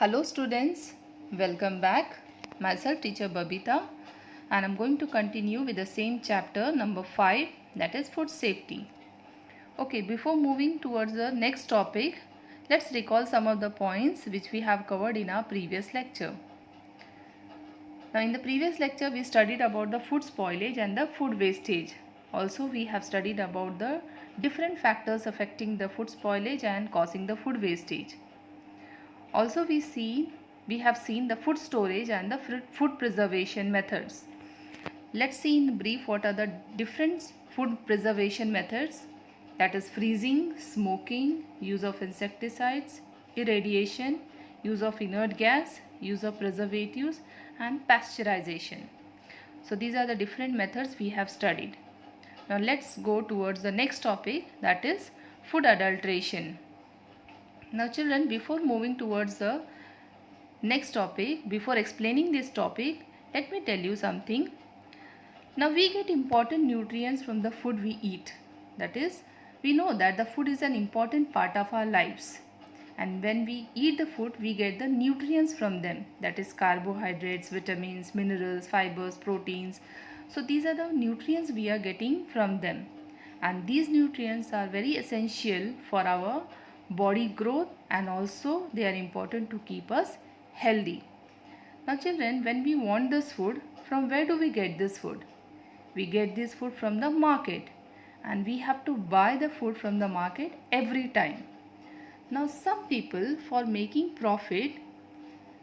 Hello students, welcome back. Myself teacher Babita and I'm going to continue with the same chapter number 5, that is food safety. Okay, before moving towards the next topic, let's recall some of the points which we have covered in our previous lecture. Now in the previous lecture we studied about the food spoilage and the food wastage. Also we have studied about the different factors affecting the food spoilage and causing the food wastage. Also we have seen the food storage and the food preservation methods. Let's see in brief what are the different food preservation methods, that is freezing, smoking, use of insecticides, irradiation, use of inert gas, use of preservatives and pasteurization. So these are the different methods we have studied. Now let's go towards the next topic, that is food adulteration. Now children, before moving towards the next topic, before explaining this topic, let me tell you something. Now we get important nutrients from the food we eat. That is, we know that the food is an important part of our lives. And when we eat the food, we get the nutrients from them. That is carbohydrates, vitamins, minerals, fibers, proteins. So these are the nutrients we are getting from them. And these nutrients are very essential for our body growth, and also they are important to keep us healthy. Now children, when we want this food, from where do we get this food? We get this food from the market, and we have to buy the food from the market every time. Now some people, for making profit,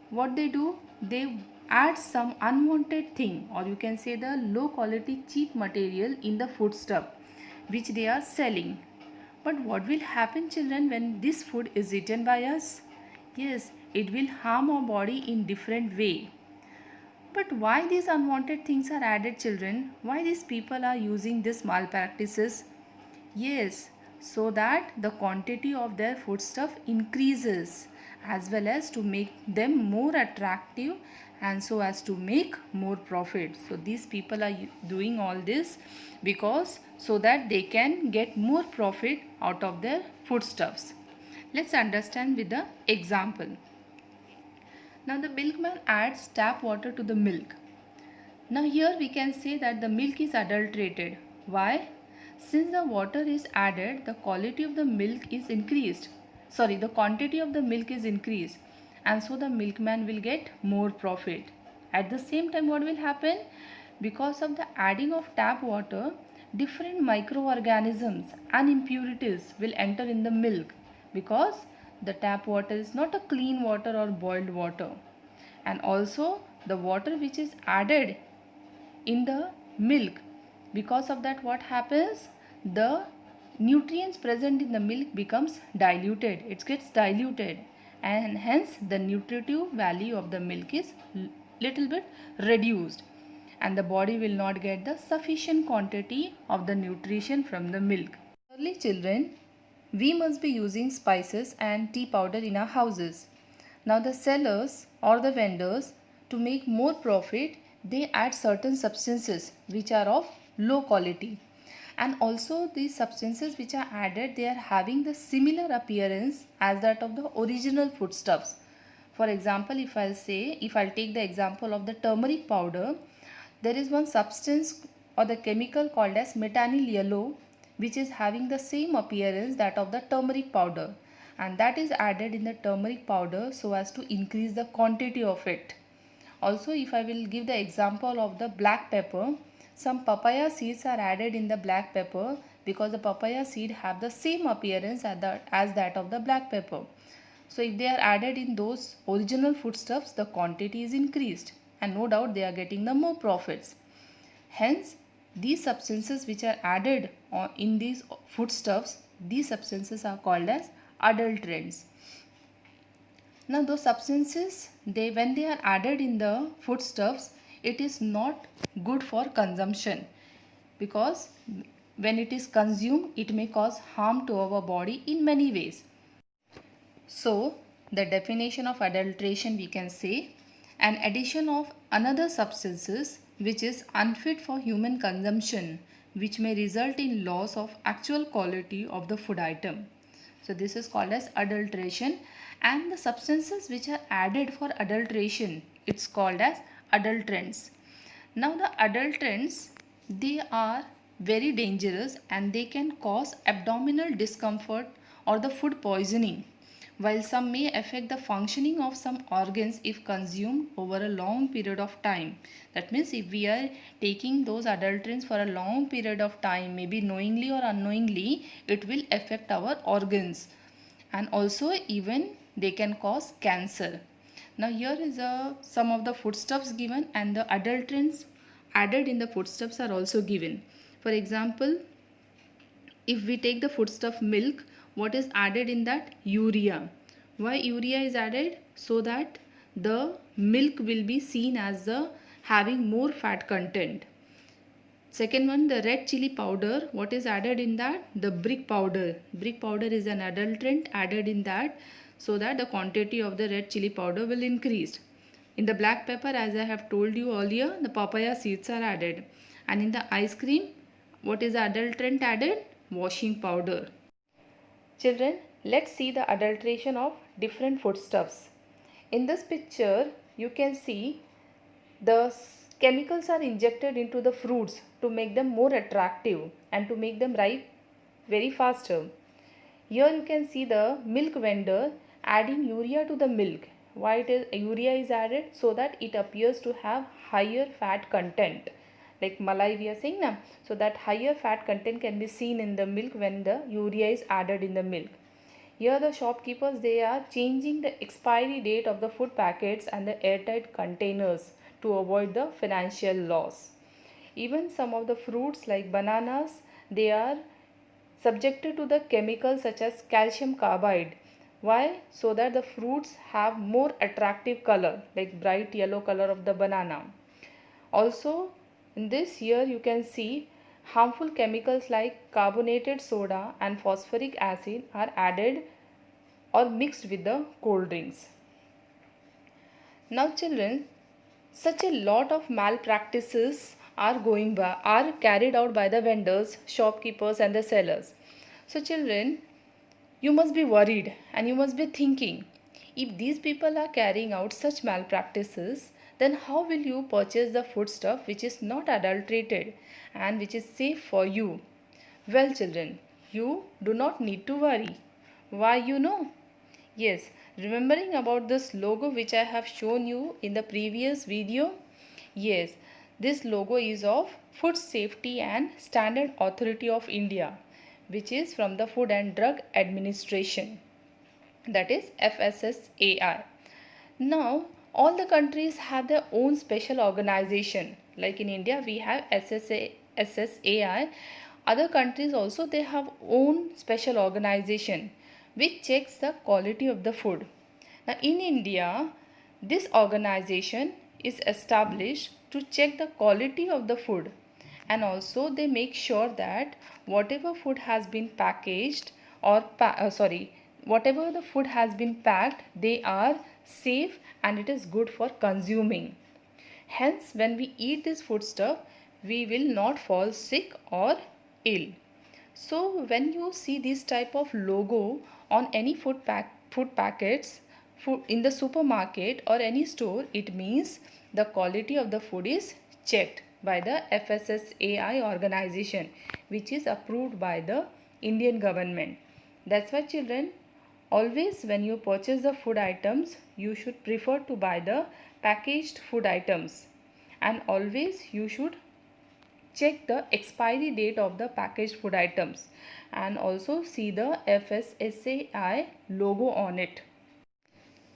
what they do, they add some unwanted thing, or you can say the low quality cheap material in the food stuff which they are selling. But what will happen children when this food is eaten by us? Yes, it will harm our body in different way. But why these unwanted things are added children? Why these people are using these malpractices? Yes, so that the quantity of their foodstuff increases, as well as to make them more attractive and so as to make more profit. So these people are doing all this because so that they can get more profit out of their foodstuffs. Let's understand with the example. Now the milkman adds tap water to the milk. Now here we can say that the milk is adulterated. Why? Since the water is added, the quality of the milk is increased. The quantity of the milk is increased, and so the milkman will get more profit. At the same time, what will happen? Because of the adding of tap water, different microorganisms and impurities will enter in the milk, because the tap water is not a clean water or boiled water. And also the water which is added in the milk, because of that what happens, the nutrients present in the milk becomes diluted, it gets diluted, and hence the nutritive value of the milk is little bit reduced, and the body will not get the sufficient quantity of the nutrition from the milk. Early children, we must be using spices and tea powder in our houses. Now the sellers or the vendors, to make more profit, they add certain substances which are of low quality, and also these substances which are added, they are having the similar appearance as that of the original foodstuffs. For example, if I'll take the example of the turmeric powder, there is one substance or the chemical called as metanyl yellow, which is having the same appearance that of the turmeric powder, and that is added in the turmeric powder so as to increase the quantity of it. Also, if I will give the example of the black pepper, some papaya seeds are added in the black pepper because the papaya seed have the same appearance as that of the black pepper. So if they are added in those original foodstuffs, the quantity is increased, and no doubt they are getting the more profits. Hence, these substances which are added in these foodstuffs, these substances are called as adulterants. Now those substances, when they are added in the foodstuffs, it is not good for consumption, because when it is consumed, it may cause harm to our body in many ways. So the definition of adulteration, we can say, an addition of another substances which is unfit for human consumption, which may result in loss of actual quality of the food item. So this is called as adulteration, and the substances which are added for adulteration, it's called as adulterants. Now the adulterants, they are very dangerous and they can cause abdominal discomfort or the food poisoning, while some may affect the functioning of some organs if consumed over a long period of time. That means if we are taking those adulterants for a long period of time, maybe knowingly or unknowingly, it will affect our organs, and also even they can cause cancer. Now here is some of the foodstuffs given, and the adulterants added in the foodstuffs are also given. For example, if we take the foodstuff milk, what is added in that? Urea. Why urea is added? So that the milk will be seen as the having more fat content. Second one, the red chili powder. What is added in that? The brick powder. Brick powder is an adulterant added in that, so that the quantity of the red chili powder will increase. In the black pepper, as I have told you earlier, the papaya seeds are added. And in the ice cream, what is the adulterant added? Washing powder. Children, let's see the adulteration of different foodstuffs. In this picture, you can see the chemicals are injected into the fruits to make them more attractive and to make them ripe very faster. Here you can see the milk vendor adding urea to the milk. Why urea is added? So that it appears to have higher fat content. Like malai we are saying now. So that higher fat content can be seen in the milk when the urea is added in the milk. Here the shopkeepers, they are changing the expiry date of the food packets and the airtight containers to avoid the financial loss. Even some of the fruits like bananas, they are subjected to the chemicals such as calcium carbide. Why? So that the fruits have more attractive color, like bright yellow color of the banana. Also, in this here you can see harmful chemicals like carbonated soda and phosphoric acid are added or mixed with the cold drinks. Now children, such a lot of malpractices are carried out by the vendors, shopkeepers and the sellers. So children, you must be worried and you must be thinking, if these people are carrying out such malpractices, then how will you purchase the foodstuff which is not adulterated and which is safe for you? Well children, you do not need to worry. Why you know? Yes, remembering about this logo which I have shown you in the previous video? Yes, this logo is of Food Safety and Standard Authority of India, which is from the Food and Drug Administration, that is FSSAI. Now, all the countries have their own special organization. Like in India, we have SSAI. Other countries also, they have own special organization which checks the quality of the food. Now, in India, this organization is established to check the quality of the food, and also they make sure that whatever food has been packaged or whatever the food has been packed, they are safe and it is good for consuming. Hence, when we eat this foodstuff, we will not fall sick or ill. So when you see this type of logo on any food packets in the supermarket or any store, it means the quality of the food is checked by the FSSAI organization, which is approved by the Indian government. That's why children, always when you purchase the food items, you should prefer to buy the packaged food items, and always you should check the expiry date of the packaged food items and also see the FSSAI logo on it.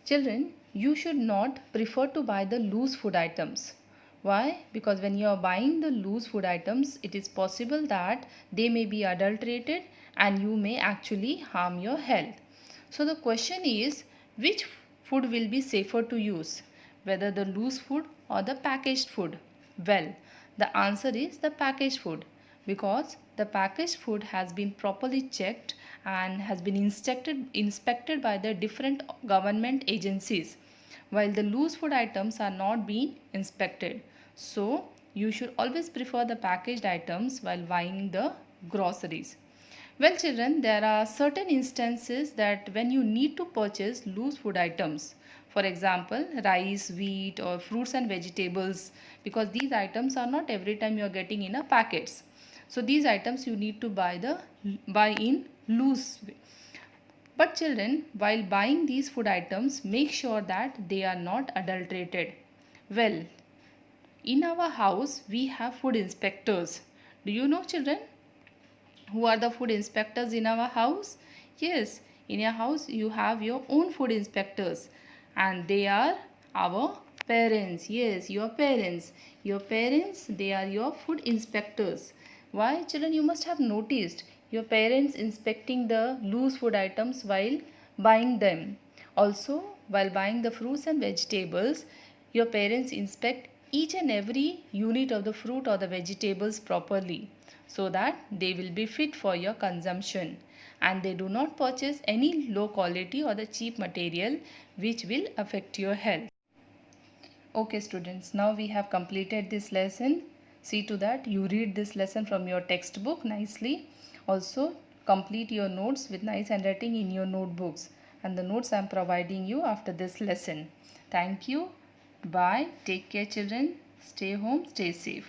Children, you should not prefer to buy the loose food items. Why? Because when you are buying the loose food items, it is possible that they may be adulterated and you may actually harm your health. So the question is, which food will be safer to use? Whether the loose food or the packaged food? Well, the answer is the packaged food, because the packaged food has been properly checked and has been inspected by the different government agencies, while the loose food items are not being inspected. So you should always prefer the packaged items while buying the groceries. Well, children, there are certain instances that when you need to purchase loose food items, for example, rice, wheat, or fruits and vegetables, because these items are not every time you are getting in a packets. So these items you need to buy in loose. But children, while buying these food items, make sure that they are not adulterated. Well, in our house we have food inspectors. Do you know, children, who are the food inspectors in our house? Yes, in your house you have your own food inspectors, and they are our parents. Yes, your parents. Your parents, they are your food inspectors. Why, children? You must have noticed your parents inspecting the loose food items while buying them. Also, while buying the fruits and vegetables, your parents inspect each and every unit of the fruit or the vegetables properly, so that they will be fit for your consumption, and they do not purchase any low quality or the cheap material which will affect your health. Okay students, now we have completed this lesson. See to that you read this lesson from your textbook nicely. Also complete your notes with nice handwriting in your notebooks, and the notes I am providing you after this lesson. Thank you. Bye. Take care children. Stay home. Stay safe.